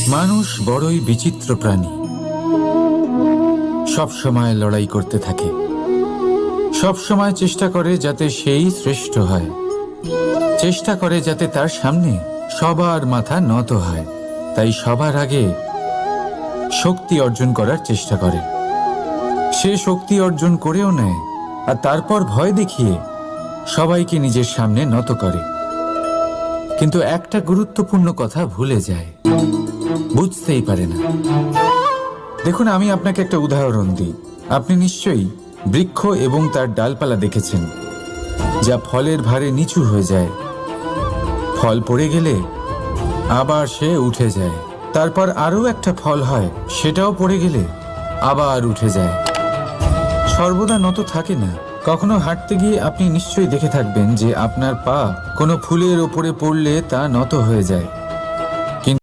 মানুষ বড়ই বিচিত্র প্রাণী। সব সময় লড়াই করতে থাকে, সব সময় চেষ্টা করে যাতে সেই শ্রেষ্ঠ হয়, চেষ্টা করে যাতে তার সামনে সবার মাথা নত হয়। তাই সবার আগে শক্তি অর্জন করার চেষ্টা করে। সে শক্তি অর্জন করেও নেয়, আর তারপর ভয় দেখিয়ে সবাইকে নিজের সামনে নত করে। কিন্তু একটা গুরুত্বপূর্ণ কথা ভুলে যায়, বুঝতেই পারে না। দেখুন, আমি আপনাকে একটা উদাহরণ দিই। আপনি নিশ্চয়ই বৃক্ষ এবং তার ডালপালা দেখেছেন, যা ফলের ভারে নিচু হয়ে যায়। ফল পড়ে গেলে আবার সে উঠে যায়, তারপর আরও একটা ফল হয়, সেটাও পড়ে গেলে আবার উঠে যায়। সর্বদা নত থাকে না। কখনো হাঁটতে গিয়ে আপনি নিশ্চয়ই দেখে থাকবেন যে আপনার পা কোনো ফুলের ওপরে পড়লে তা নত হয়ে যায়।